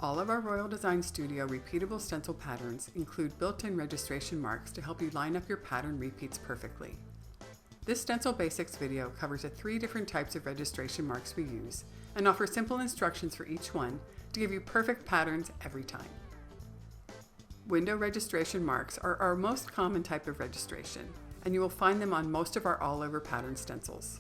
All of our Royal Design Studio repeatable stencil patterns include built-in registration marks to help you line up your pattern repeats perfectly. This Stencil Basics video covers the 3 different types of registration marks we use and offers simple instructions for each one to give you perfect patterns every time. Window registration marks are our most common type of registration, and you will find them on most of our all-over pattern stencils.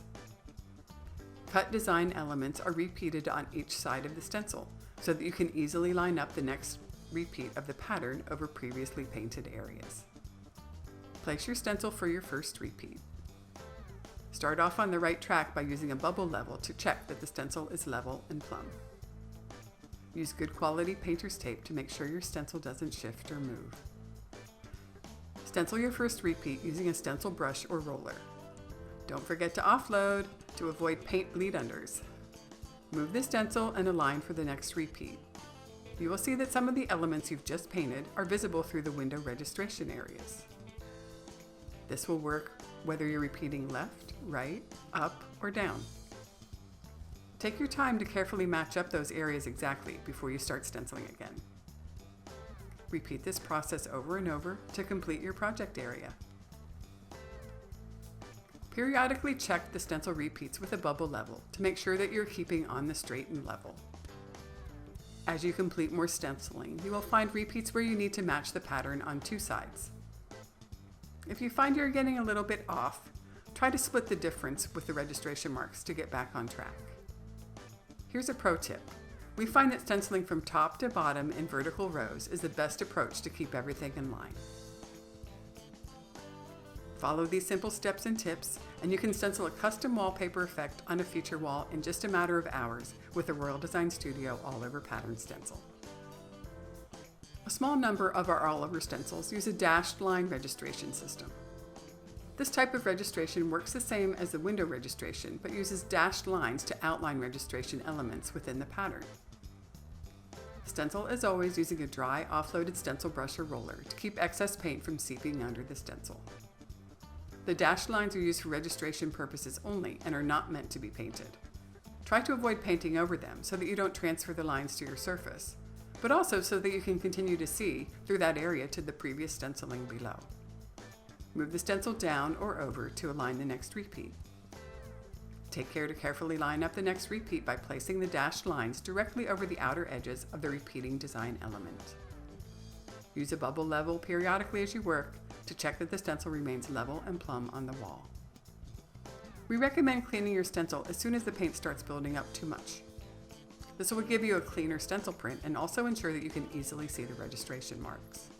Cut design elements are repeated on each side of the stencil so that you can easily line up the next repeat of the pattern over previously painted areas. Place your stencil for your first repeat. Start off on the right track by using a bubble level to check that the stencil is level and plumb. Use good quality painter's tape to make sure your stencil doesn't shift or move. Stencil your first repeat using a stencil brush or roller. Don't forget to offload to avoid paint bleed unders. Move the stencil and align for the next repeat. You will see that some of the elements you've just painted are visible through the window registration areas. This will work whether you're repeating left, right, up, or down. Take your time to carefully match up those areas exactly before you start stenciling again. Repeat this process over and over to complete your project area. Periodically check the stencil repeats with a bubble level to make sure that you're keeping on the straight and level. As you complete more stenciling, you will find repeats where you need to match the pattern on 2 sides. If you find you're getting a little bit off, try to split the difference with the registration marks to get back on track. Here's a pro tip. We find that stenciling from top to bottom in vertical rows is the best approach to keep everything in line. Follow these simple steps and tips, and you can stencil a custom wallpaper effect on a feature wall in just a matter of hours with the Royal Design Studio all-over pattern stencil. A small number of our all-over stencils use a dashed line registration system. This type of registration works the same as the window registration, but uses dashed lines to outline registration elements within the pattern. Stencil as always using a dry, offloaded stencil brush or roller to keep excess paint from seeping under the stencil. The dashed lines are used for registration purposes only and are not meant to be painted. Try to avoid painting over them so that you don't transfer the lines to your surface, but also so that you can continue to see through that area to the previous stenciling below. Move the stencil down or over to align the next repeat. Take care to carefully line up the next repeat by placing the dashed lines directly over the outer edges of the repeating design element. Use a bubble level periodically as you work to check that the stencil remains level and plumb on the wall. We recommend cleaning your stencil as soon as the paint starts building up too much. This will give you a cleaner stencil print and also ensure that you can easily see the registration marks.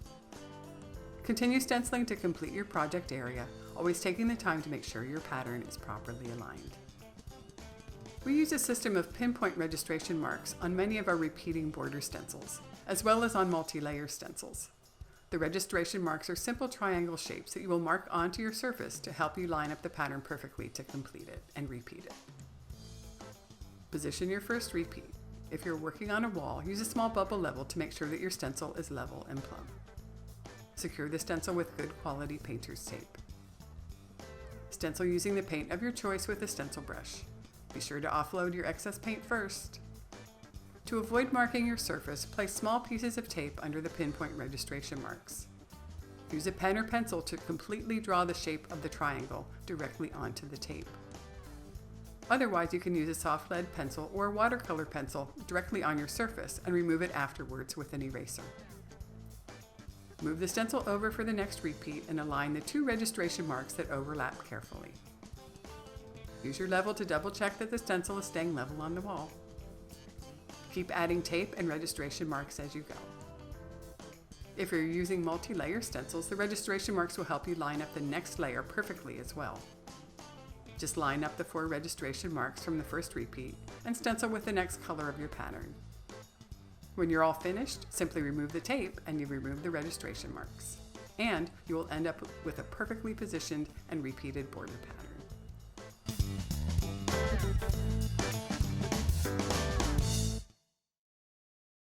Continue stenciling to complete your project area, always taking the time to make sure your pattern is properly aligned. We use a system of pinpoint registration marks on many of our repeating border stencils, as well as on multi-layer stencils. The registration marks are simple triangle shapes that you will mark onto your surface to help you line up the pattern perfectly to complete it and repeat it. Position your first repeat. If you're working on a wall, use a small bubble level to make sure that your stencil is level and plumb. Secure the stencil with good quality painter's tape. Stencil using the paint of your choice with a stencil brush. Be sure to offload your excess paint first. To avoid marking your surface, place small pieces of tape under the pinpoint registration marks. Use a pen or pencil to completely draw the shape of the triangle directly onto the tape. Otherwise, you can use a soft lead pencil or a watercolor pencil directly on your surface and remove it afterwards with an eraser. Move the stencil over for the next repeat and align the 2 registration marks that overlap carefully. Use your level to double check that the stencil is staying level on the wall. Keep adding tape and registration marks as you go. If you're using multi-layer stencils, the registration marks will help you line up the next layer perfectly as well. Just line up the 4 registration marks from the first repeat and stencil with the next color of your pattern. When you're all finished, simply remove the tape and you remove the registration marks. And you will end up with a perfectly positioned and repeated border pattern.